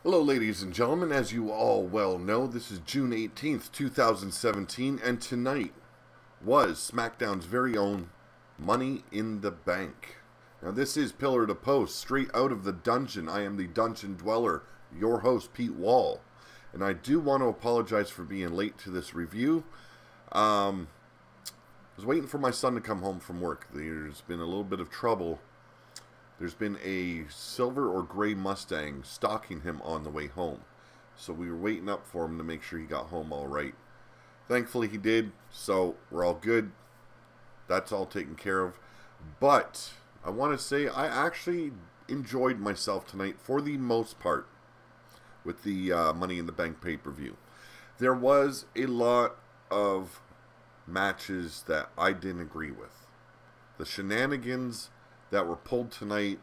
Hello ladies and gentlemen, as you all well know, this is June 18th, 2017, and tonight was SmackDown's very own Money in the Bank. Now this is Pillar to Post, straight out of the dungeon. I am the Dungeon Dweller, your host, Pete Wall. And I do want to apologize for being late to this review. I was waiting for my son to come home from work. There's been a little bit of trouble. There's been a silver or gray Mustang stalking him on the way home. So we were waiting up for him to make sure he got home all right. Thankfully he did, so we're all good. That's all taken care of. But I want to say I actually enjoyed myself tonight for the most part with the Money in the Bank pay-per-view. There was a lot of matches that I didn't agree with. The shenanigans that were pulled tonight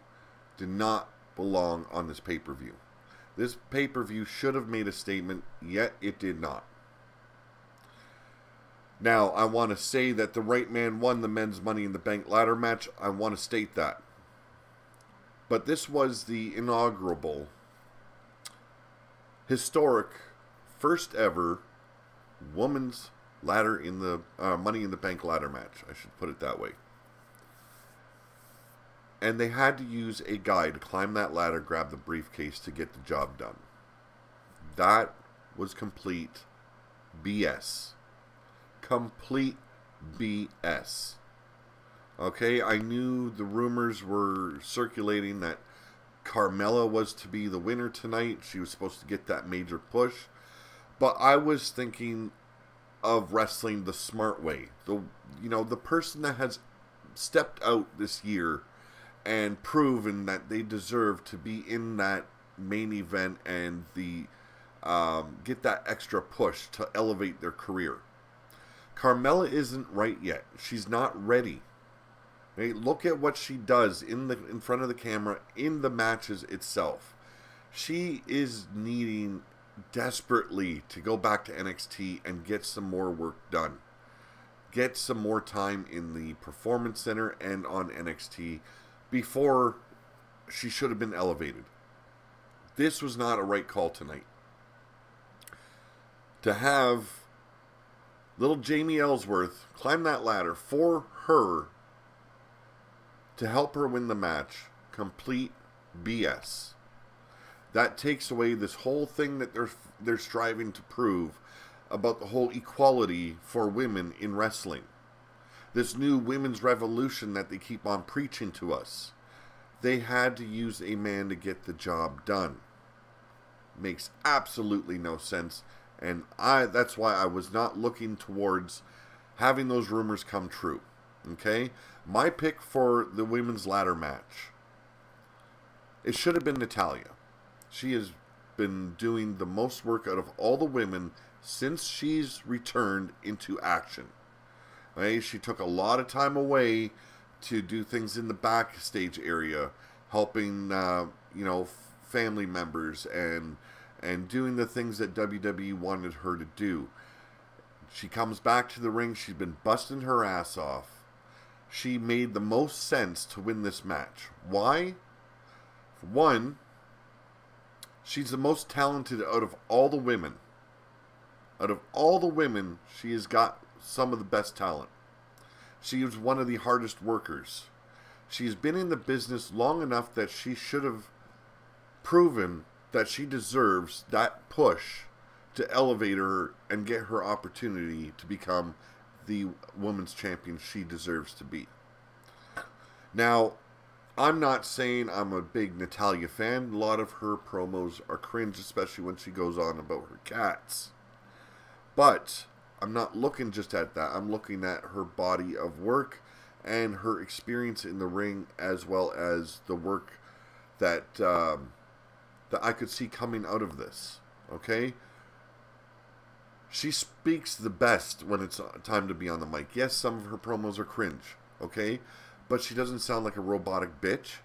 did not belong on this pay-per-view. This pay-per-view should have made a statement, yet it did not. Now, I want to say that the right man won the men's Money in the Bank ladder match. I want to state that. But this was the inaugural, historic, first ever women's ladder in the Money in the Bank ladder match. I should put it that way. And they had to use a guy to climb that ladder, grab the briefcase to get the job done. That was complete BS. Complete BS. Okay, I knew the rumors were circulating that Carmella was to be the winner tonight. She was supposed to get that major push. But I was thinking of wrestling the smart way. The person that has stepped out this year and proven that they deserve to be in that main event and get that extra push to elevate their career. Carmella isn't right yet. She's not ready. Okay? Look at what she does in front of the camera in the matches itself. She is needing desperately to go back to NXT and get some more work done. Get some more time in the Performance Center and on NXT before she should have been elevated. This was not a right call tonight. To have little Jamie Ellsworth climb that ladder for her to help her win the match, complete BS. That takes away this whole thing that they're striving to prove about the whole equality for women in wrestling. This new women's revolution that they keep on preaching to us. They had to use a man to get the job done. Makes absolutely no sense. And that's why I was not looking towards having those rumors come true. Okay? My pick for the women's ladder match, it should have been Natalya. She has been doing the most work out of all the women since she's returned into action. Okay? She took a lot of time away to do things in the backstage area, helping family members and doing the things that WWE wanted her to do. She comes back to the ring. She's been busting her ass off. She made the most sense to win this match. Why? For one, she's the most talented out of all the women. Out of all the women, she has got some of the best talent. She is one of the hardest workers. She's been in the business long enough that she should have proven that she deserves that push to elevate her and get her opportunity to become the women's champion she deserves to be. Now, I'm not saying I'm a big Natalya fan. A lot of her promos are cringe, especially when she goes on about her cats. But I'm not looking just at that. I'm looking at her body of work and her experience in the ring, as well as the work that I could see coming out of this. Okay? She speaks the best when it's time to be on the mic. Yes, some of her promos are cringe. Okay? But she doesn't sound like a robotic bitch.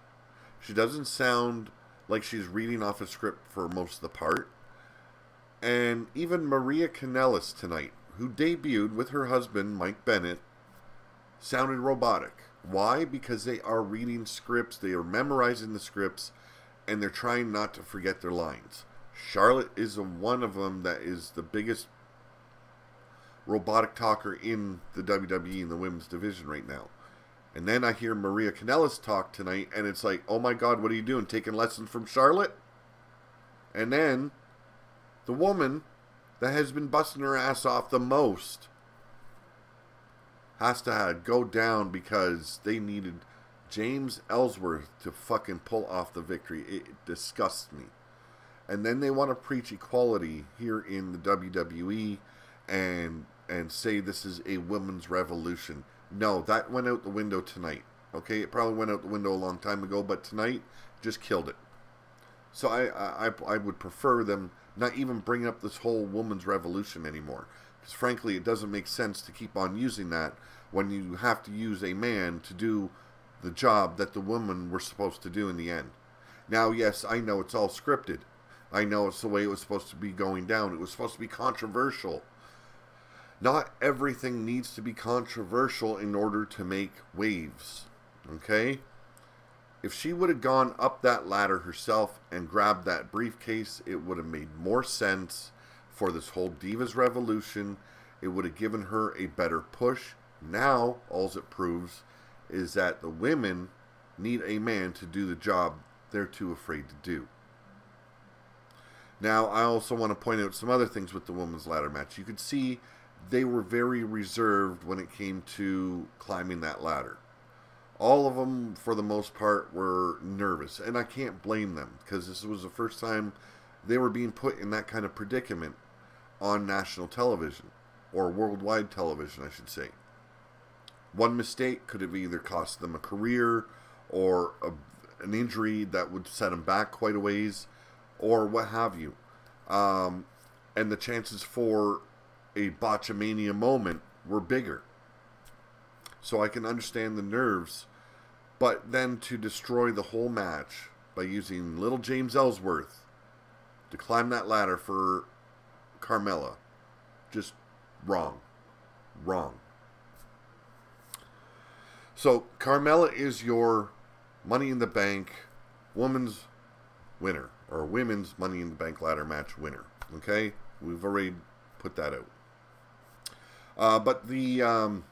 She doesn't sound like she's reading off a script for most of the part. And even Maria Kanellis tonight, who debuted with her husband, Mike Bennett, sounded robotic. Why? Because they are reading scripts, they are memorizing the scripts, and they're trying not to forget their lines. Charlotte is one of them that is the biggest robotic talker in the WWE in the women's division right now. And then I hear Maria Kanellis talk tonight, and it's like, oh my God, what are you doing? Taking lessons from Charlotte? And then the woman that has been busting her ass off the most has to go down because they needed James Ellsworth to fucking pull off the victory. It disgusts me. And then they want to preach equality here in the WWE and say this is a women's revolution. No, that went out the window tonight. Okay, it probably went out the window a long time ago, but tonight just killed it. So I would prefer them not even bring up this whole women's revolution anymore. Because frankly, it doesn't make sense to keep on using that when you have to use a man to do the job that the women were supposed to do in the end. Now, yes, I know it's all scripted. I know it's the way it was supposed to be going down. It was supposed to be controversial. Not everything needs to be controversial in order to make waves. Okay? If she would have gone up that ladder herself and grabbed that briefcase, it would have made more sense for this whole Divas Revolution. It would have given her a better push. Now, all it proves is that the women need a man to do the job they're too afraid to do. Now, I also want to point out some other things with the women's ladder match. You could see they were very reserved when it came to climbing that ladder. All of them, for the most part, were nervous. And I can't blame them, because this was the first time they were being put in that kind of predicament on national television. Or worldwide television, I should say. One mistake could have either cost them a career, or an injury that would set them back quite a ways, or what have you. And the chances for a botchamania moment were bigger. So I can understand the nerves. But then to destroy the whole match by using little James Ellsworth to climb that ladder for Carmella, just wrong. Wrong. So Carmella is your Money in the Bank women's winner, or women's Money in the Bank ladder match winner. Okay? We've already put that out. But the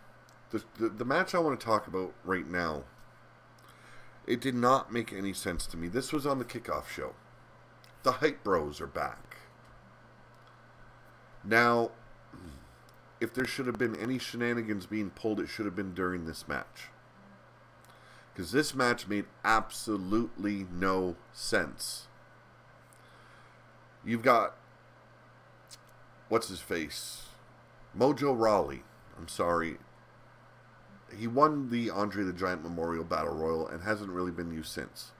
match I want to talk about right now, it did not make any sense to me. This was on the kickoff show. The Hype Bros are back. Now, if there should have been any shenanigans being pulled, it should have been during this match. Because this match made absolutely no sense. You've got, what's his face? Mojo Rawley. I'm sorry. He won the Andre the Giant Memorial Battle Royal and hasn't really been used since.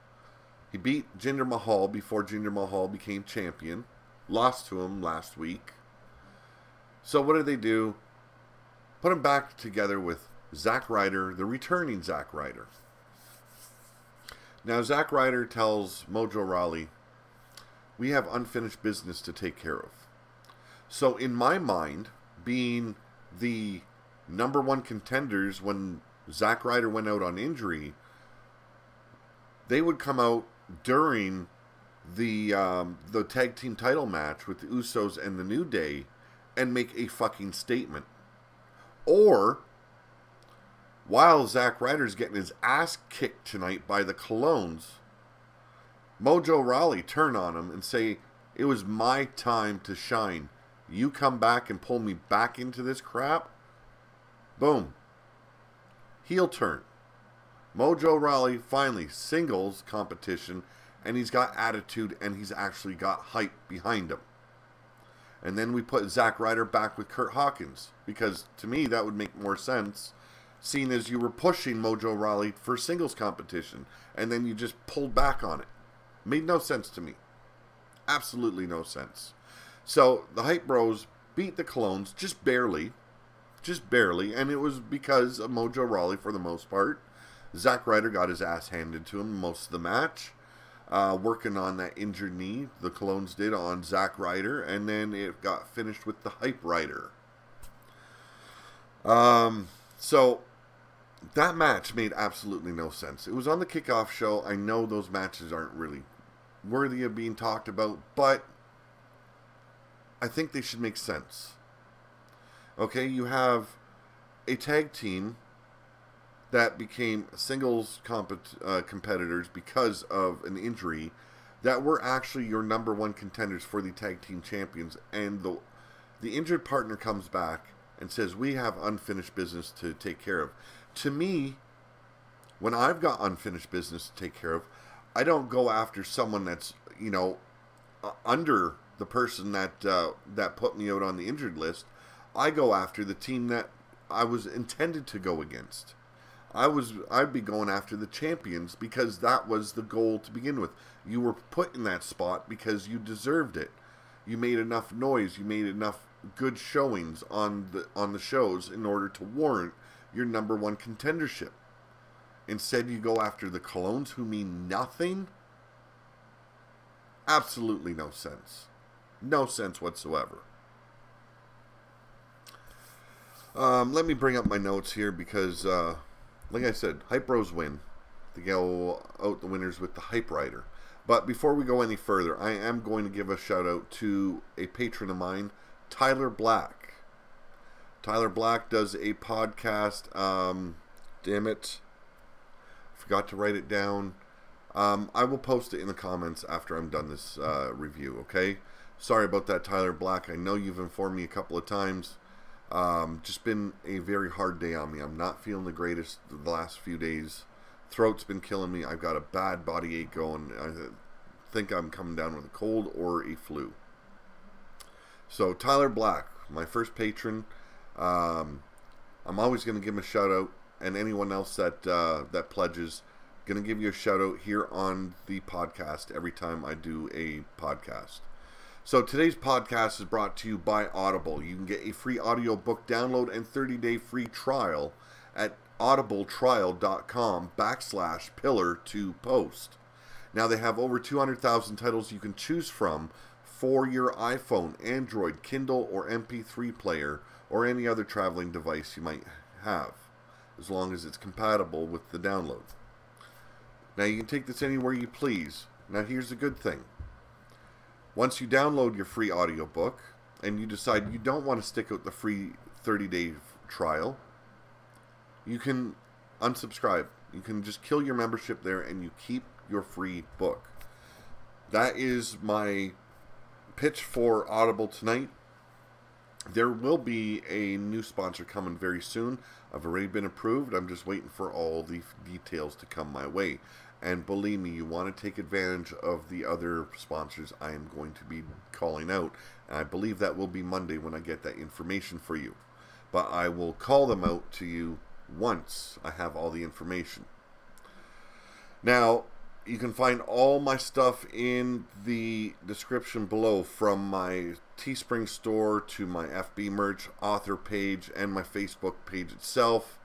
He beat Jinder Mahal before Jinder Mahal became champion. Lost to him last week. So what do? Put him back together with Zack Ryder, the returning Zack Ryder. Now Zack Ryder tells Mojo Rawley, we have unfinished business to take care of. So in my mind, being the number one contenders when Zack Ryder went out on injury, they would come out during the tag team title match with the Usos and the New Day and make a fucking statement. Or, while Zack Ryder's getting his ass kicked tonight by the Colognes, Mojo Rawley turn on him and say, it was my time to shine. You come back and pull me back into this crap? Boom. Heel turn. Mojo Rawley finally singles competition, and he's got attitude, and he's actually got hype behind him. And then we put Zack Ryder back with Kurt Hawkins, because to me that would make more sense, seeing as you were pushing Mojo Rawley for singles competition, and then you just pulled back on it. Made no sense to me. Absolutely no sense. So the Hype Bros beat the Colognes just barely, and it was because of Mojo Rawley for the most part. Zack Ryder got his ass handed to him most of the match, working on that injured knee, the Colognes did on Zack Ryder, and then it got finished with the Hype Ryder. So that match made absolutely no sense. It was on the kickoff show. I know those matches aren't really worthy of being talked about, but I think they should make sense. Okay, you have a tag team that became singles competitors because of an injury that were actually your number one contenders for the tag team champions, and the injured partner comes back and says, we have unfinished business to take care of. To me, when I've got unfinished business to take care of, I don't go after someone that's, you know, under the person that that put me out on the injured list. I go after the team that I was intended to go against. I'd be going after the champions because that was the goal to begin with. You were put in that spot because you deserved it. You made enough noise. You made enough good showings on the shows in order to warrant your number one contendership. Instead, you go after the Colognes who mean nothing. Absolutely no sense. No sense whatsoever. Let me bring up my notes here because, like I said, Hype Bros win. They go out the winners with the Hype Rider. But before we go any further, I am going to give a shout out to a patron of mine, Tyler Black. Tyler Black does a podcast. Damn it. Forgot to write it down. I will post it in the comments after I'm done this review, okay? Sorry about that, Tyler Black. I know you've informed me a couple of times. Just been a very hard day on me. I'm not feeling the greatest the last few days. Throat's been killing me. I've got a bad body ache going. I think I'm coming down with a cold or a flu. So Tyler Black, my first patron. I'm always going to give him a shout out, and anyone else that that pledges, going to give you a shout out here on the podcast every time I do a podcast. So today's podcast is brought to you by Audible. You can get a free audiobook download and 30-day free trial at audibletrial.com/pillar2post. Now they have over 200,000 titles you can choose from for your iPhone, Android, Kindle, or MP3 player, or any other traveling device you might have, as long as it's compatible with the download. Now you can take this anywhere you please. Now here's the good thing. Once you download your free audiobook and you decide you don't want to stick out the free 30-day trial, you can unsubscribe. You can just kill your membership there and you keep your free book. That is my pitch for Audible tonight. There will be a new sponsor coming very soon. I've already been approved. I'm just waiting for all the details to come my way. And believe me, you want to take advantage of the other sponsors I am going to be calling out. And I believe that will be Monday when I get that information for you. But I will call them out to you once I have all the information. Now, you can find all my stuff in the description below, from my Teespring Store to my FB merch, author page, and my Facebook page itself,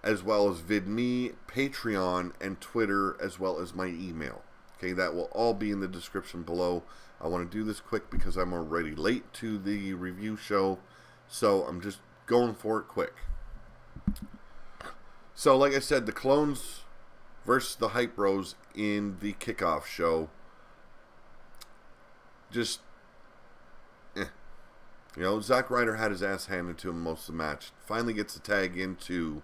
as well as VidMe, Patreon, and Twitter, as well as my email. Okay, that will all be in the description below. I want to do this quick because I'm already late to the review show, so I'm just going for it quick. So, like I said, the Colognes versus the Hype Bros in the kickoff show. Just, You know, Zack Ryder had his ass handed to him most of the match. Finally gets the tag into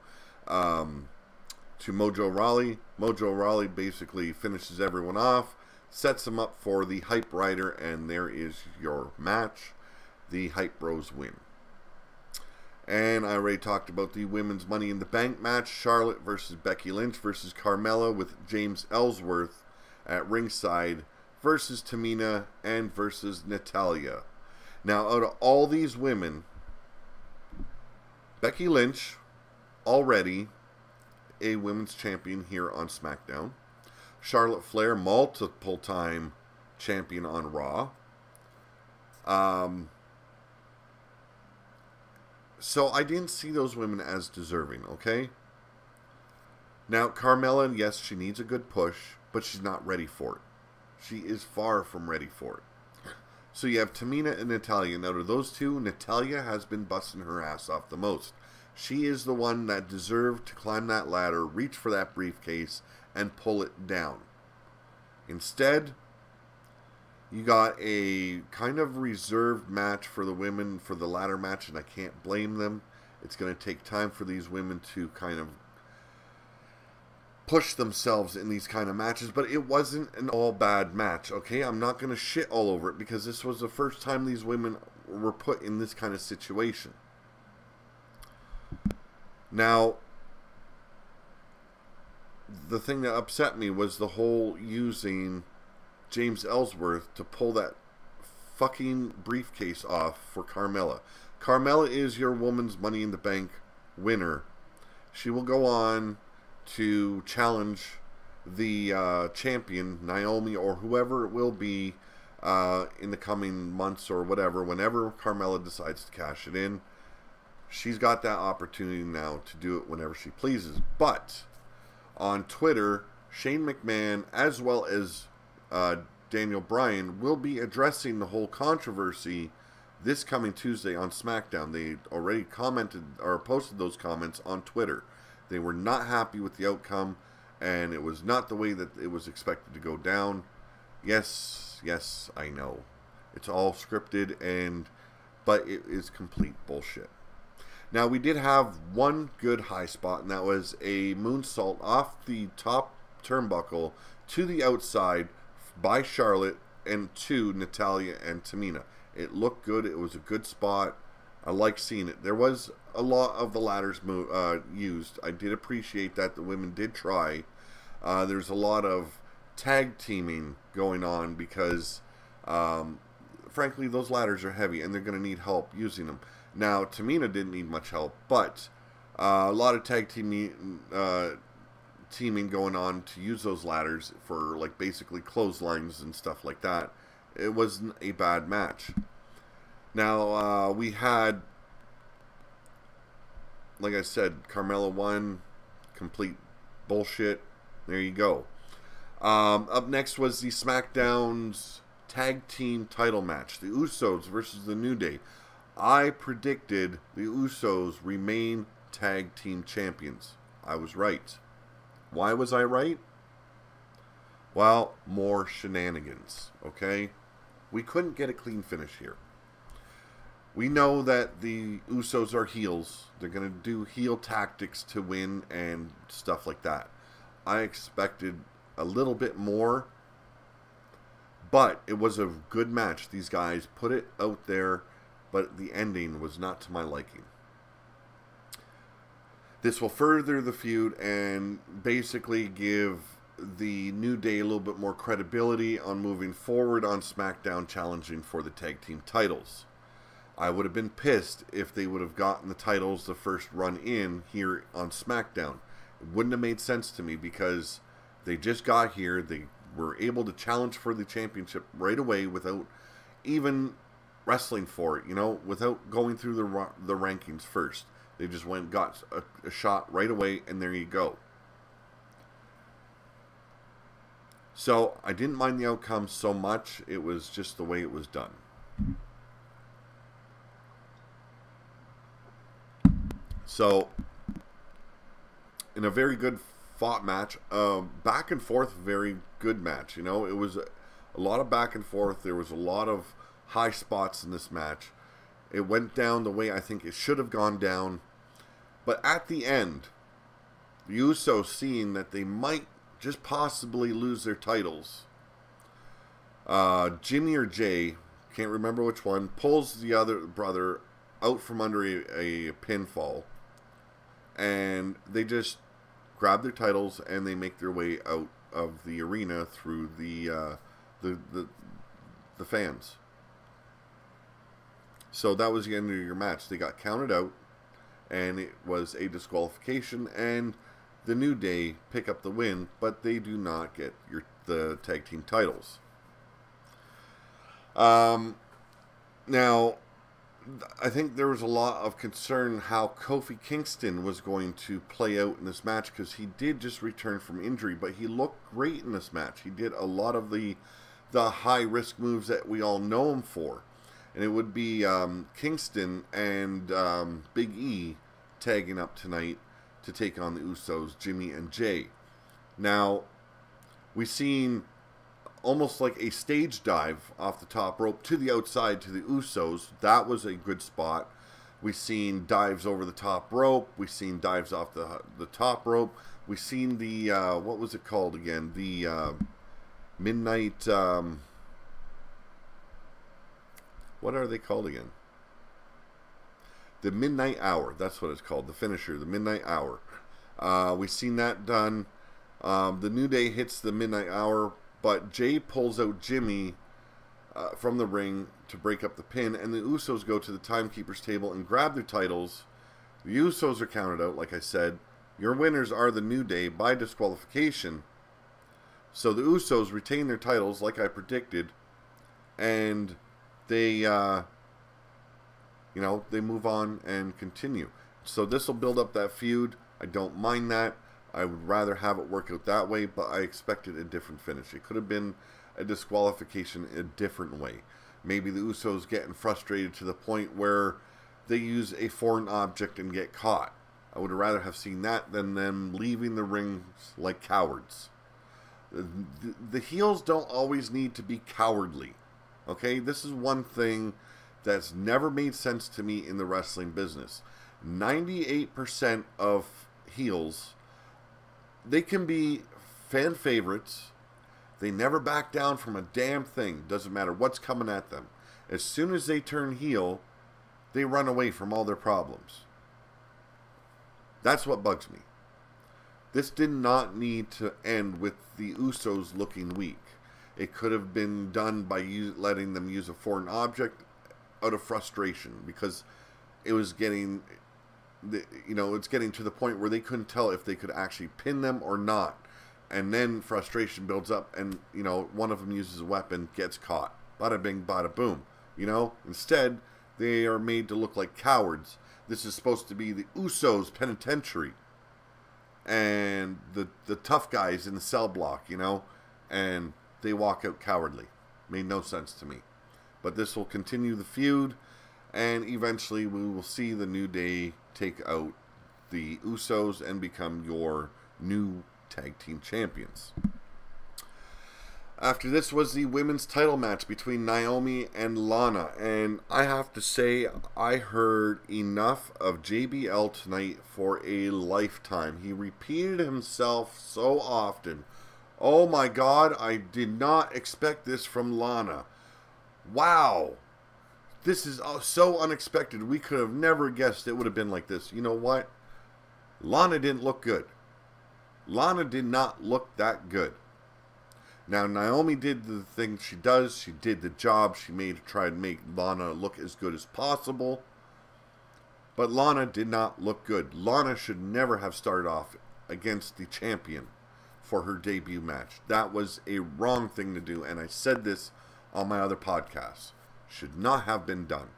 to Mojo Rawley. Mojo Rawley basically finishes everyone off, sets him up for the Hype Rider, and there is your match. The Hype Bros win. And I already talked about the women's Money in the Bank match. Charlotte versus Becky Lynch versus Carmella, with James Ellsworth at ringside versus Tamina and versus Natalya. Now, out of all these women, Becky Lynch, already a women's champion here on SmackDown. Charlotte Flair, multiple-time champion on Raw. So I didn't see those women as deserving, okay? Now, Carmella, yes, she needs a good push, but she's not ready for it. She is far from ready for it. So you have Tamina and Natalya. Now, to those two, Natalya has been busting her ass off the most. She is the one that deserved to climb that ladder, reach for that briefcase, and pull it down. Instead, You got a kind of reserved match for the women for the ladder match, and I can't blame them. It's going to take time for these women to kind of push themselves in these kind of matches, but it wasn't an all bad match, okay? I'm not going to shit all over it because this was the first time these women were put in this kind of situation. Now, the thing that upset me was the whole using James Ellsworth to pull that fucking briefcase off for Carmella. Carmella is your Women's Money in the Bank winner. She will go on to challenge the champion, Naomi, or whoever it will be in the coming months or whatever, whenever Carmella decides to cash it in. She's got that opportunity now to do it whenever she pleases. But on Twitter, Shane McMahon, as well as Daniel Bryan, will be addressing the whole controversy this coming Tuesday on SmackDown. They already commented or posted those comments on Twitter. They were not happy with the outcome, and it was not the way that it was expected to go down. Yes, I know. It's all scripted, but it is complete bullshit. Now, we did have one good high spot, and that was a moonsault off the top turnbuckle to the outside by Charlotte and to Natalya and Tamina. It looked good. It was a good spot. I like seeing it. There was a lot of the ladders used. I did appreciate that the women did try. There's a lot of tag teaming going on because, frankly, those ladders are heavy and they're going to need help using them. Now, Tamina didn't need much help, but a lot of tag teaming going on to use those ladders for, like, basically clotheslines and stuff like that. It wasn't a bad match. Now, we had, like I said, Carmella won. Complete bullshit. There you go. Up next was the SmackDown's tag team title match. The Usos versus the New Day. I predicted the Usos remain tag team champions. I was right. Why was I right? Well, more shenanigans, okay? We couldn't get a clean finish here. We know that the Usos are heels. They're going to do heel tactics to win and stuff like that. I expected a little bit more, but it was a good match. These guys put it out there, but the ending was not to my liking. This will further the feud and basically give the New Day a little bit more credibility on moving forward on SmackDown, challenging for the tag team titles. I would have been pissed if they would have gotten the titles the first run in here on SmackDown. It wouldn't have made sense to me because they just got here. They were able to challenge for the championship right away without even wrestling for it, without going through the rankings first. They just went and got a shot right away, and there you go. So I didn't mind the outcome so much. It was just the way it was done. So, in a very good fought match, back and forth, very good match. It was a lot of back and forth. There was a lot of high spots in this match. It went down the way I think it should have gone down. But at the end, the Usos, seeing that they might just possibly lose their titles, Jimmy or Jay, can't remember which one, pulls the other brother out from under a pinfall. And they just grab their titles and they make their way out of the arena through the fans. So that was the end of your match. They got counted out, and it was a disqualification, and the New Day pick up the win, but they do not get the tag team titles. Now, I think there was a lot of concern how Kofi Kingston was going to play out in this match, because he did just return from injury, but he looked great in this match. He did a lot of the high-risk moves that we all know him for. And it would be Kingston and Big E tagging up tonight to take on the Usos, Jimmy and Jay. Now, we've seen almost like a stage dive off the top rope to the outside to the Usos. That was a good spot. We've seen dives over the top rope. We've seen dives off the top rope. We've seen the, what was it called again? The midnight, what are they called again? The midnight hour. That's what it's called. The finisher, the midnight hour. We've seen that done. The New Day hits the midnight hour, but Jay pulls out Jimmy from the ring to break up the pin, and the Usos go to the timekeeper's table and grab their titles. The Usos are counted out, like I said. Your winners are the New Day by disqualification. So the Usos retain their titles, like I predicted, and they, they move on and continue. So this will build up that feud. I don't mind that. I would rather have it work out that way, but I expected a different finish. It could have been a disqualification a different way. Maybe the Usos getting frustrated to the point where they use a foreign object and get caught. I would rather have seen that than them leaving the ring like cowards. The heels don't always need to be cowardly. Okay, this is one thing that's never made sense to me in the wrestling business. 98% of heels, they can be fan favorites. They never back down from a damn thing. Doesn't matter what's coming at them. As soon as they turn heel, they run away from all their problems. That's what bugs me. This did not need to end with the Usos looking weak. It could have been done by letting them use a foreign object out of frustration, because it was getting, it's getting to the point where they couldn't tell if they could actually pin them or not. And then frustration builds up, and, one of them uses a weapon, gets caught. Bada bing, bada boom. Instead, they are made to look like cowards. This is supposed to be the Usos penitentiary. And the tough guys in the cell block, and they walk out cowardly. Made no sense to me. But this will continue the feud, and eventually we will see the New Day take out the Usos and become your new tag team champions. After this was the women's title match between Naomi and Lana, and I have to say I heard enough of JBL tonight for a lifetime. He repeated himself so often. Oh my God, I did not expect this from Lana. Wow. This is so unexpected. We could have never guessed it would have been like this. You know what? Lana didn't look good. Lana did not look that good. Now, Naomi did the thing she does. She did the job. She tried to make Lana look as good as possible. But Lana did not look good. Lana should never have started off against the champion for her debut match. That was a wrong thing to do, and I said this on my other podcasts. Should not have been done.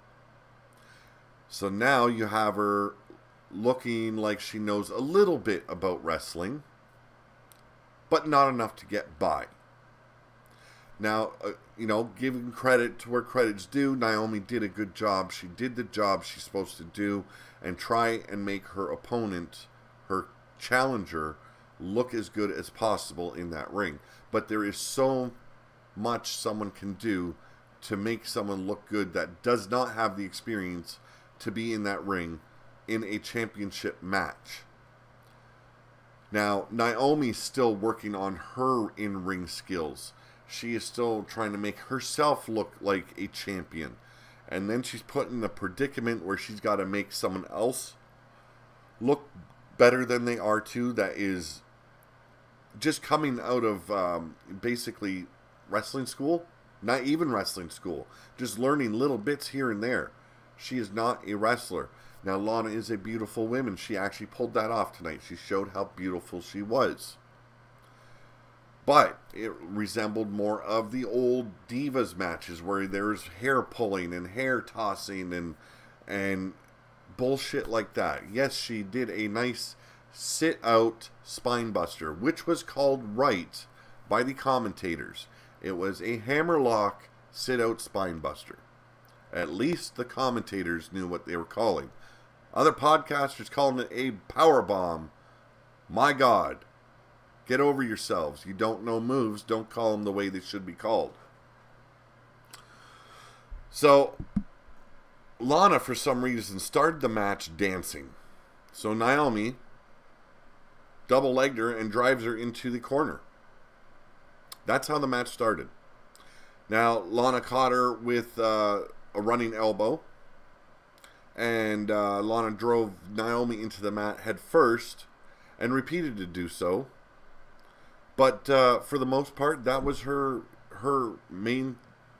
So now you have her looking like she knows a little bit about wrestling, but not enough to get by. Now, giving credit to where credit's due, Naomi did a good job. She did the job she's supposed to do and try and make her opponent, her challenger, look as good as possible in that ring. But there is so much someone can do to make someone look good that does not have the experience to be in that ring in a championship match. Now, Naomi's still working on her in-ring skills. She is still trying to make herself look like a champion. And then she's put in a predicament where she's got to make someone else look better than they are too. That is just coming out of basically wrestling school. Not even wrestling school. Just learning little bits here and there. She is not a wrestler. Now, Lana is a beautiful woman. She actually pulled that off tonight. She showed how beautiful she was. But it resembled more of the old Divas matches where there's hair pulling and hair tossing and bullshit like that. Yes, she did a nice sit-out spine buster, which was called right by the commentators. It was a hammerlock sit-out spine buster. At least the commentators knew what they were calling. Other podcasters calling it a power bomb. My God. Get over yourselves. You don't know moves. Don't call them the way they should be called. So, Lana, for some reason, started the match dancing. So Naomi double-legged her and drives her into the corner. That's how the match started. Now, Lana caught her with a running elbow. And Lana drove Naomi into the mat head first and repeated to do so. But for the most part, that was her main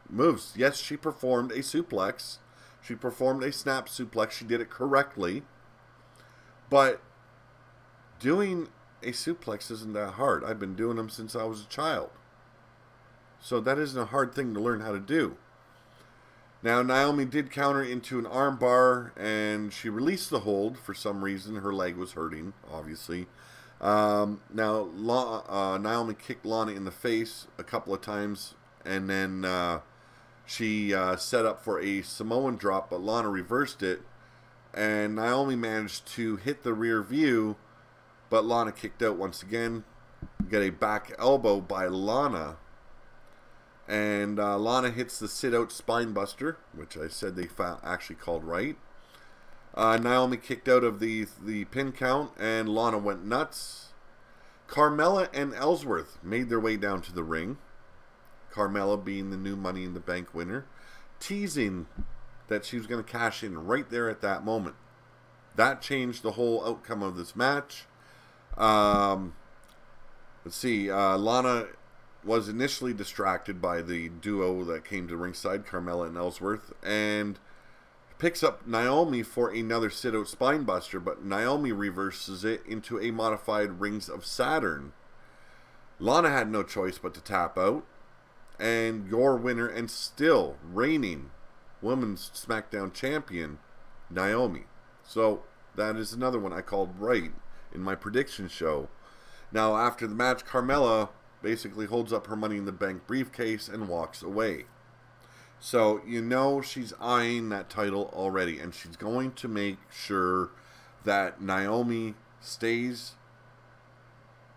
moves. Yes, she performed a suplex. She performed a snap suplex. She did it correctly. But doing a suplex isn't that hard. I've been doing them since I was a child. So that isn't a hard thing to learn how to do. Now, Naomi did counter into an armbar, and she released the hold for some reason. Her leg was hurting, obviously. Now, Naomi kicked Lana in the face a couple of times, and then she set up for a Samoan drop, but Lana reversed it, and Naomi managed to hit the rear view, but Lana kicked out once again. Get a back elbow by Lana. And Lana hits the sit-out spine buster, which I said they actually called right. Naomi kicked out of the pin count, and Lana went nuts. Carmella and Ellsworth made their way down to the ring. Carmella being the new Money in the Bank winner, teasing that she was going to cash in right there at that moment. That changed the whole outcome of this match. Let's see, Lana was initially distracted by the duo that came to ringside, Carmella and Ellsworth, and picks up Naomi for another sit-out spine buster, but Naomi reverses it into a modified Rings of Saturn. Lana had no choice but to tap out, and your winner and still reigning Women's SmackDown Champion, Naomi. So that is another one I called right in my prediction show. Now, after the match, Carmella basically holds up her Money in the Bank briefcase and walks away. So, you know she's eyeing that title already, and she's going to make sure that Naomi stays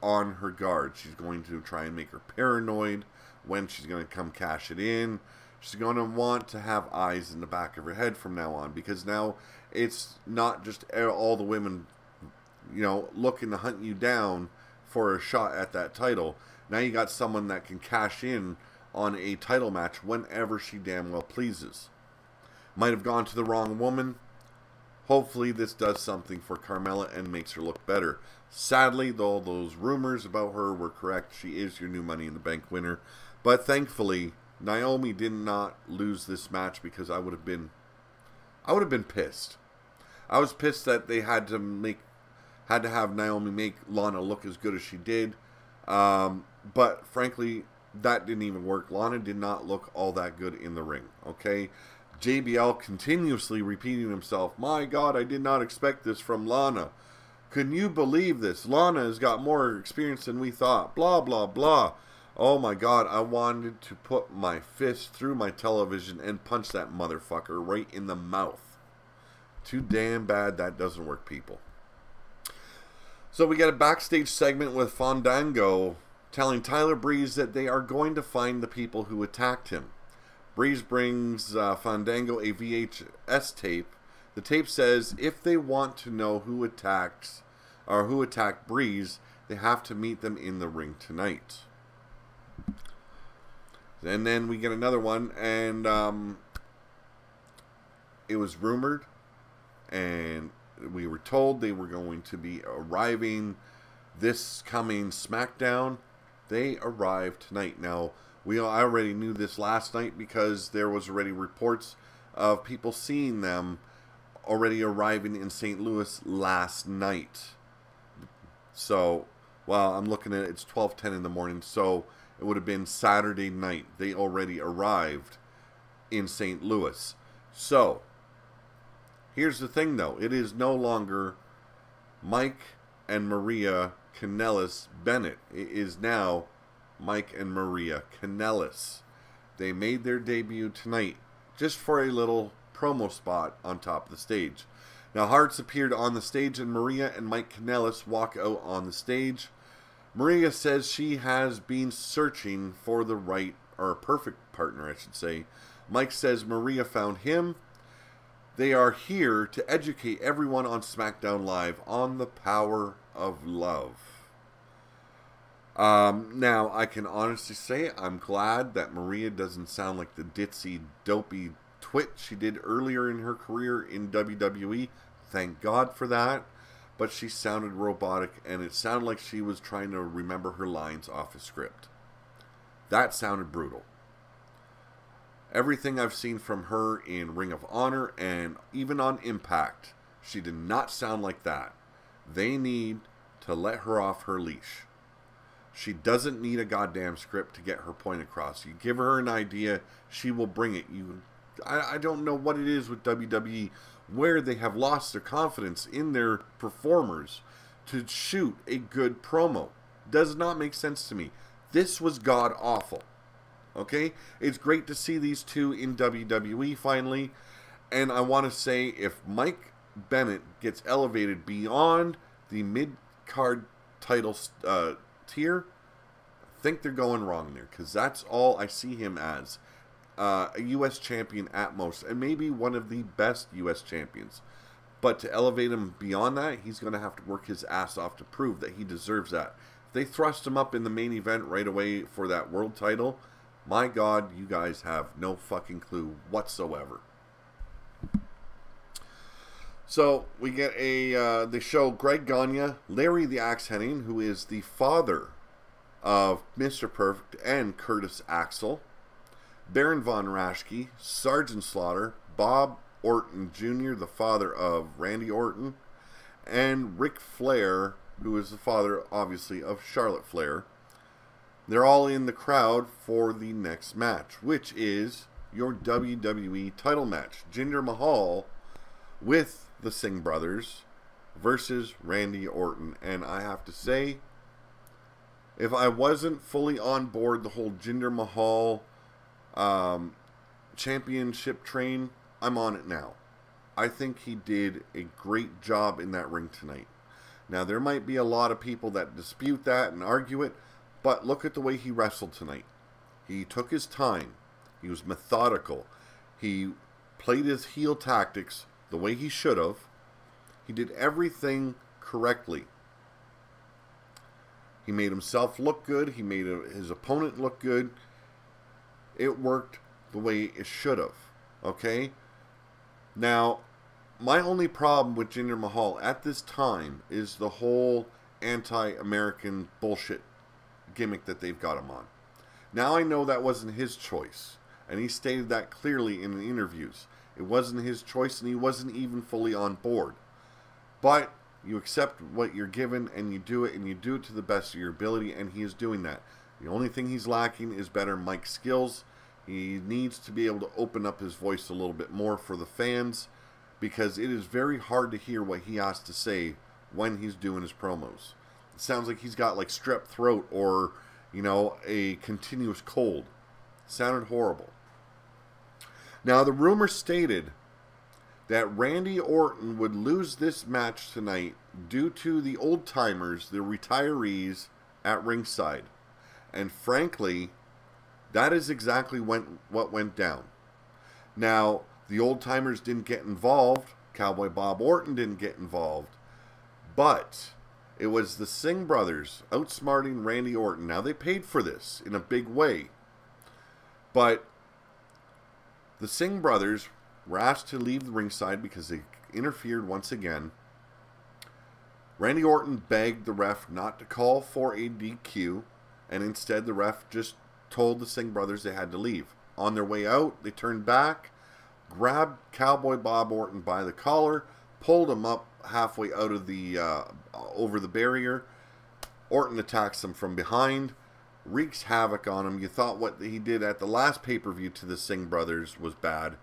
on her guard. She's going to try and make her paranoid when she's going to come cash it in. She's going to want to have eyes in the back of her head from now on, because now it's not just all the women, you know, looking to hunt you down for a shot at that title. Now you got someone that can cash in on a title match whenever she damn well pleases. Might have gone to the wrong woman. Hopefully this does something for Carmella and makes her look better. Sadly, though, those rumors about her were correct. She is your new Money in the Bank winner. But thankfully, Naomi did not lose this match, because I would have been pissed. I was pissed that they had to have Naomi make Lana look as good as she did. But frankly, that didn't even work. Lana did not look all that good in the ring. Okay, JBL continuously repeating himself. My God, I did not expect this from Lana. Can you believe this? Lana has got more experience than we thought. Blah, blah, blah. Oh my God, I wanted to put my fist through my television and punch that motherfucker right in the mouth. Too damn bad that doesn't work, people. So we got a backstage segment with Fandango telling Tyler Breeze that they are going to find the people who attacked him. Breeze brings Fandango a VHS tape. The tape says if they want to know who attacked Breeze, they have to meet them in the ring tonight. And then we get another one, and it was rumored, and we were told they were going to be arriving this coming SmackDown. They arrived tonight. Now, I already knew this last night, because there was already reports of people seeing them already arriving in St. Louis last night. So, well, I'm looking at it, it's 12:10 in the morning, so it would have been Saturday night. They already arrived in St. Louis. So, here's the thing, though. It is no longer Mike and Maria Kanellis Bennett. It is now Mike and Maria Kanellis. They made their debut tonight just for a little promo spot on top of the stage. Now, Hearts appeared on the stage, and Maria and Mike Kanellis walk out on the stage. Maria says she has been searching for the right, or perfect partner, I should say. Mike says Maria found him. They are here to educate everyone on SmackDown Live on the power of love. Now, I can honestly say I'm glad that Maria doesn't sound like the ditzy, dopey twit she did earlier in her career in WWE. Thank God for that. But she sounded robotic, and it sounded like she was trying to remember her lines off a script. That sounded brutal. Everything I've seen from her in Ring of Honor and even on Impact, she did not sound like that. They need to let her off her leash. She doesn't need a goddamn script to get her point across. You give her an idea, she will bring it. I don't know what it is with WWE where they have lost their confidence in their performers to shoot a good promo. Does not make sense to me. This was god awful. Okay? It's great to see these two in WWE finally. And I want to say, if Mike Bennett gets elevated beyond the mid-card title tier, I think they're going wrong there. Because that's all I see him as. A U.S. champion at most. And maybe one of the best U.S. champions. But to elevate him beyond that, he's going to have to work his ass off to prove that he deserves that. If they thrust him up in the main event right away for that world title, my God, you guys have no fucking clue whatsoever. So, we get they show Greg Gagne, Larry the Axe Henning, who is the father of Mr. Perfect and Curtis Axel, Baron Von Raschke, Sergeant Slaughter, Bob Orton Jr., the father of Randy Orton, and Ric Flair, who is the father, obviously, of Charlotte Flair. They're all in the crowd for the next match, which is your WWE title match. Jinder Mahal with the Singh brothers versus Randy Orton. And I have to say, if I wasn't fully on board the whole Jinder Mahal championship train, I'm on it now. I think he did a great job in that ring tonight. Now, there might be a lot of people that dispute that and argue it, but look at the way he wrestled tonight. He took his time. He was methodical. He played his heel tactics the way he should have. He did everything correctly. He made himself look good. He made his opponent look good. It worked the way it should have. Okay? Now, my only problem with Jinder Mahal at this time is the whole anti-American bullshit gimmick that they've got him on. Now I know that wasn't his choice, and he stated that clearly in the interviews. It wasn't his choice, and he wasn't even fully on board. But you accept what you're given, and you do it to the best of your ability, and he is doing that. The only thing he's lacking is better mic skills. He needs to be able to open up his voice a little bit more for the fans, because it is very hard to hear what he has to say when he's doing his promos. It sounds like he's got like strep throat or, you know, a continuous cold. It sounded horrible. Now, the rumor stated that Randy Orton would lose this match tonight due to the old-timers, the retirees at ringside. And frankly, that is exactly what went down. Now, the old-timers didn't get involved. Cowboy Bob Orton didn't get involved. But it was the Singh brothers outsmarting Randy Orton. Now, they paid for this in a big way. But the Singh brothers were asked to leave the ringside because they interfered once again. Randy Orton begged the ref not to call for a DQ, and instead the ref just told the Singh brothers they had to leave. On their way out, they turned back, grabbed Cowboy Bob Orton by the collar, pulled him up halfway out of the over the barrier. Orton attacks him from behind, wreaks havoc on him. You thought what he did at the last pay-per-view to the Singh brothers was bad.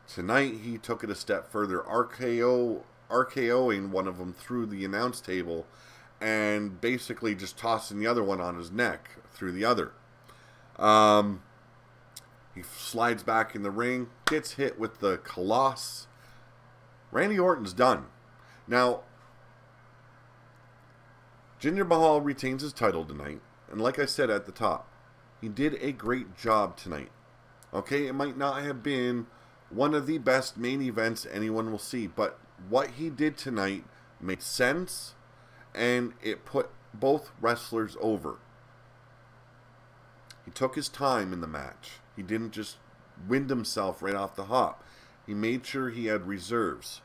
Tonight he took it a step further, RKOing one of them through the announce table and basically just tossing the other one on his neck through the other. He slides back in the ring, gets hit with the Colossus. Randy Orton's done. Now, Jinder Mahal retains his title tonight. And like I said at the top, he did a great job tonight. Okay, it might not have been one of the best main events anyone will see, but what he did tonight made sense, and it put both wrestlers over. He took his time in the match. He didn't just wind himself right off the hop. He made sure he had reserves.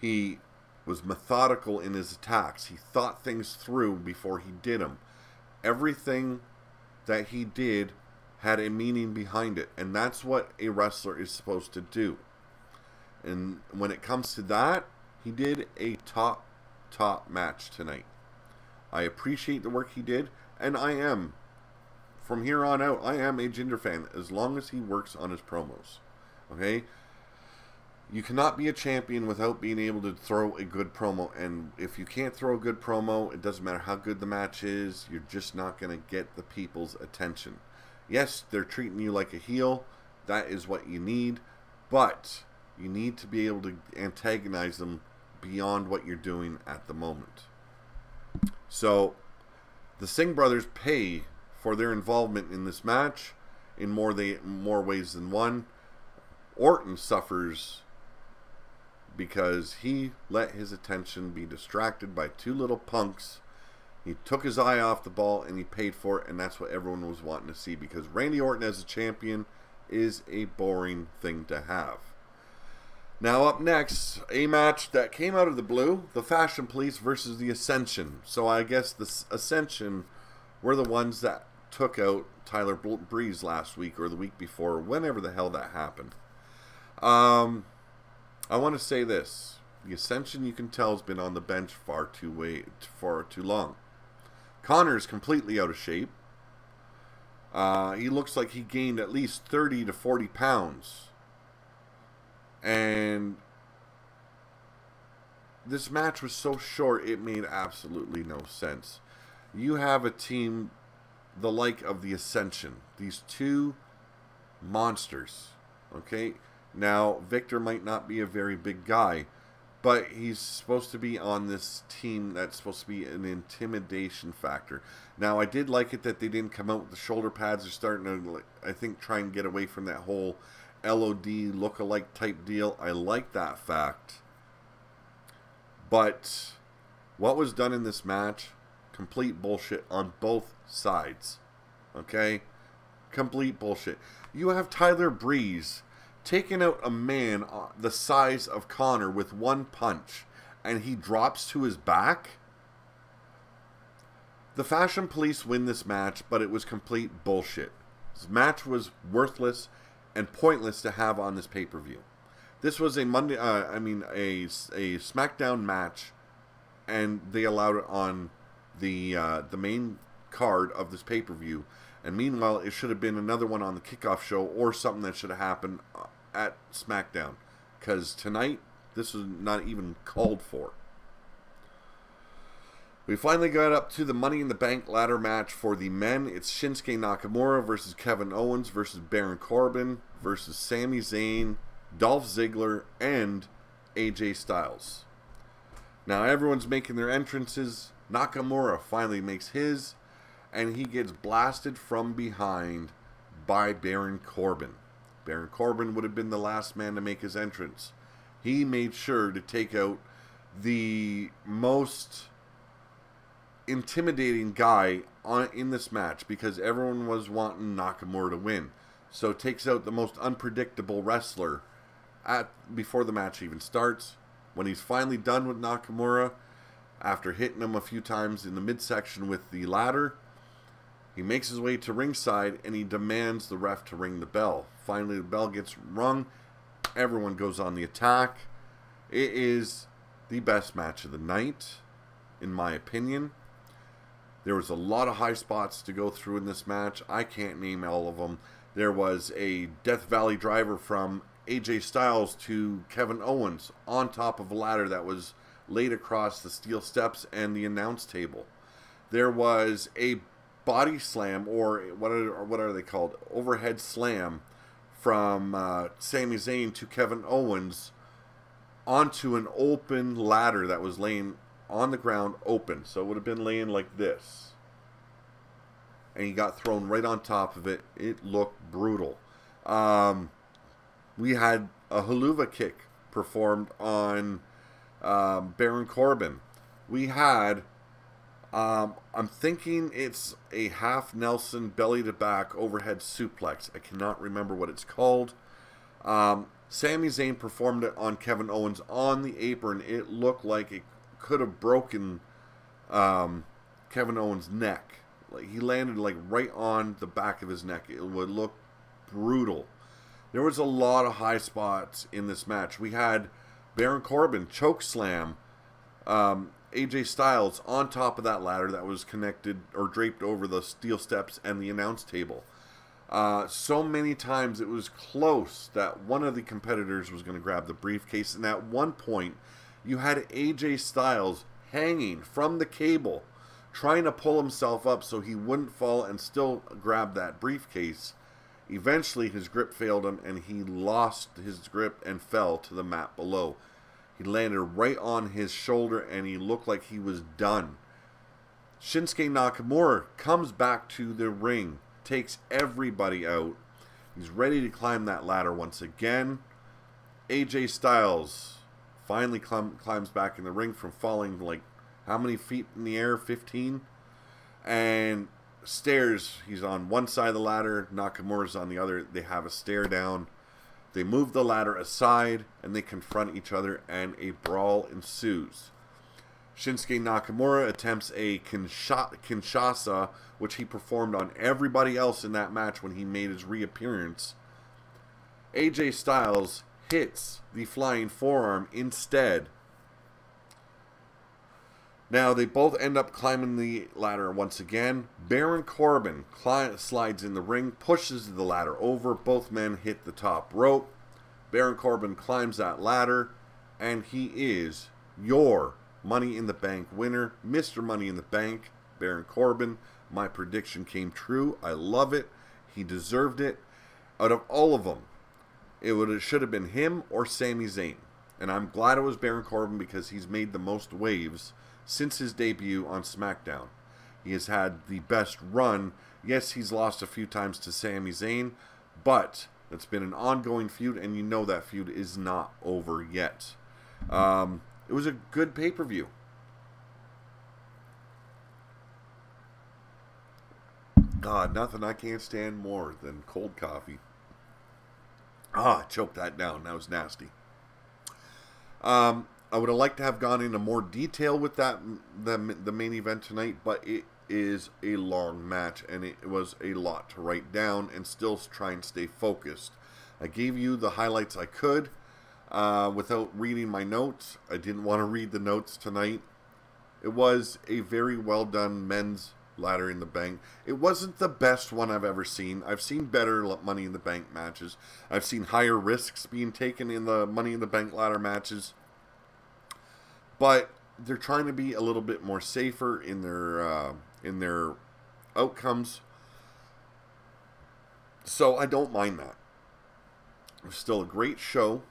He was methodical in his attacks. He thought things through before he did them. Everything that he did had a meaning behind it, and that's what a wrestler is supposed to do. And when it comes to that, he did a top match tonight. I appreciate the work he did, and I am, from here on out, I am a Jinder fan as long as he works on his promos. Okay? You cannot be a champion without being able to throw a good promo, and if you can't throw a good promo, it doesn't matter how good the match is, you're just not going to get the people's attention. Yes, they're treating you like a heel, that is what you need, but you need to be able to antagonize them beyond what you're doing at the moment. So, the Singh brothers pay for their involvement in this match in more ways than one. Orton suffers because he let his attention be distracted by two little punks. He took his eye off the ball and he paid for it, and that's what everyone was wanting to see, because Randy Orton as a champion is a boring thing to have. Now up next, a match that came out of the blue, the Fashion Police versus the Ascension. So I guess the Ascension were the ones that took out Tyler Breeze last week or the week before, whenever the hell that happened. I want to say this. The Ascension, you can tell, has been on the bench far too long. Connor's completely out of shape. He looks like he gained at least 30 to 40 pounds. And this match was so short, it made absolutely no sense. You have a team the like of the Ascension. These two monsters. Okay? Now, Victor might not be a very big guy, but he's supposed to be on this team that's supposed to be an intimidation factor. Now, I did like it that they didn't come out with the shoulder pads. They're starting to, I think, try and get away from that whole LOD look-alike type deal. I like that fact. But what was done in this match, complete bullshit on both sides. Okay? Complete bullshit. You have Tyler Breeze taking out a man the size of Connor with one punch, and he drops to his back. The Fashion Police win this match, but it was complete bullshit. This match was worthless and pointless to have on this pay-per-view. This was a a SmackDown match, and they allowed it on the main card of this pay-per-view. And meanwhile, it should have been another one on the kickoff show, or something that should have happened at SmackDown, because tonight this was not even called for. We finally got up to the Money in the Bank ladder match for the men. It's Shinsuke Nakamura versus Kevin Owens versus Baron Corbin versus Sami Zayn, Dolph Ziggler, and AJ Styles. Now everyone's making their entrances. Nakamura finally makes his, and he gets blasted from behind by Baron Corbin. Baron Corbin would have been the last man to make his entrance. He made sure to take out the most intimidating guy in this match, because everyone was wanting Nakamura to win. So takes out the most unpredictable wrestler before the match even starts. When he's finally done with Nakamura, after hitting him a few times in the midsection with the ladder, he makes his way to ringside and he demands the ref to ring the bell. Finally, the bell gets rung. Everyone goes on the attack. It is the best match of the night, in my opinion. There was a lot of high spots to go through in this match. I can't name all of them. There was a Death Valley driver from AJ Styles to Kevin Owens on top of a ladder that was laid across the steel steps and the announce table. There was a body slam, or what are they called? Overhead slam from Sami Zayn to Kevin Owens onto an open ladder that was laying on the ground open. So it would have been laying like this. And he got thrown right on top of it. It looked brutal. We had a haluva kick performed on Baron Corbin. We had, I'm thinking it's a half Nelson belly to back overhead suplex. I cannot remember what it's called. Sami Zayn performed it on Kevin Owens on the apron. It looked like it could have broken Kevin Owens' neck. Like, he landed like right on the back of his neck. It would look brutal. There was a lot of high spots in this match. We had Baron Corbin choke slam AJ Styles on top of that ladder that was connected or draped over the steel steps and the announce table. So many times it was close that one of the competitors was going to grab the briefcase, and at one point you had AJ Styles hanging from the cable trying to pull himself up so he wouldn't fall and still grab that briefcase. Eventually his grip failed him and he lost his grip and fell to the mat below. He landed right on his shoulder and he looked like he was done. Shinsuke Nakamura comes back to the ring, takes everybody out. He's ready to climb that ladder once again. AJ Styles finally climbs back in the ring from falling like how many feet in the air? 15? And stairs. He's on one side of the ladder. Nakamura's on the other. They have a stare down. They move the ladder aside and they confront each other and a brawl ensues. Shinsuke Nakamura attempts a Kinshasa, which he performed on everybody else in that match when he made his reappearance. AJ Styles hits the flying forearm instead. Now, they both end up climbing the ladder once again. Baron Corbin slides in the ring, pushes the ladder over. Both men hit the top rope. Baron Corbin climbs that ladder, and he is your Money in the Bank winner, Mr. Money in the Bank, Baron Corbin. My prediction came true. I love it. He deserved it. Out of all of them, it should have been him or Sami Zayn. And I'm glad it was Baron Corbin because he's made the most waves since his debut on SmackDown. He has had the best run. Yes, he's lost a few times to Sami Zayn, but it's been an ongoing feud, and you know that feud is not over yet. It was a good pay-per-view. God, nothing I can't stand more than cold coffee. I choked that down. That was nasty. I would have liked to have gone into more detail with that the main event tonight, but it is a long match, and it was a lot to write down and still try and stay focused. I gave you the highlights I could without reading my notes. I didn't want to read the notes tonight. It was a very well done men's ladder in the bank. It wasn't the best one I've ever seen. I've seen better Money in the Bank matches. I've seen higher risks being taken in the Money in the Bank ladder matches. But they're trying to be a little bit more safer in their outcomes. So I don't mind that. It was still a great show.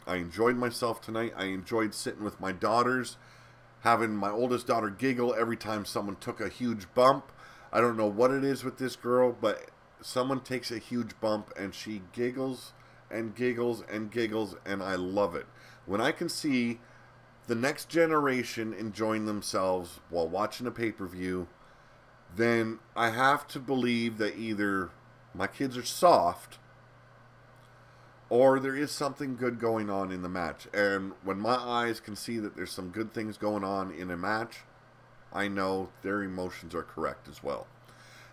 I enjoyed myself tonight. I enjoyed sitting with my daughters, having my oldest daughter giggle every time someone took a huge bump. I don't know what it is with this girl, but someone takes a huge bump and she giggles and giggles and giggles, and I love it. When I can see the next generation enjoying themselves while watching a pay-per-view, then I have to believe that either my kids are soft or there is something good going on in the match. And when my eyes can see that there's some good things going on in a match, I know their emotions are correct as well.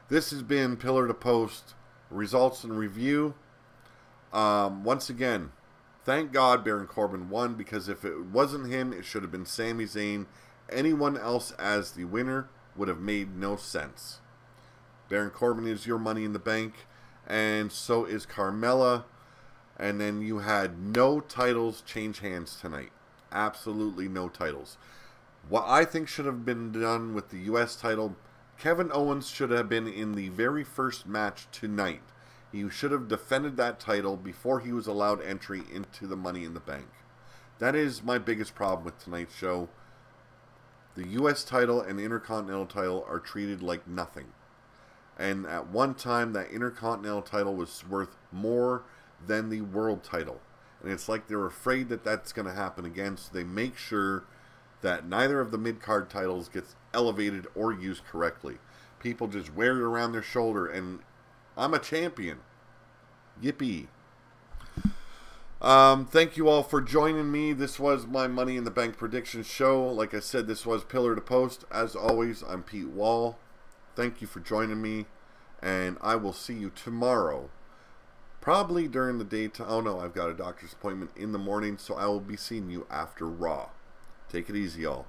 This has been Pillar to Post Results and Review. Once again, thank God Baron Corbin won, because if it wasn't him, it should have been Sami Zayn. Anyone else as the winner would have made no sense. Baron Corbin is your Money in the Bank, and so is Carmella. And then you had no titles change hands tonight. Absolutely no titles. What I think should have been done with the U.S. title, Kevin Owens should have been in the very first match tonight. He should have defended that title before he was allowed entry into the Money in the Bank. That is my biggest problem with tonight's show. The U.S. title and Intercontinental title are treated like nothing. And at one time, that Intercontinental title was worth more than the World title. And it's like they're afraid that that's going to happen again, so they make sure that neither of the mid-card titles gets elevated or used correctly. People just wear it around their shoulder, and I'm a champion. Yippee. Thank you all for joining me. This was my Money in the Bank prediction show. Like I said, this was Pillar to Post. As always, I'm Pete Wall. Thank you for joining me, and I will see you tomorrow. Probably during the daytime. Oh no, I've got a doctor's appointment in the morning, so I will be seeing you after Raw. Take it easy, y'all.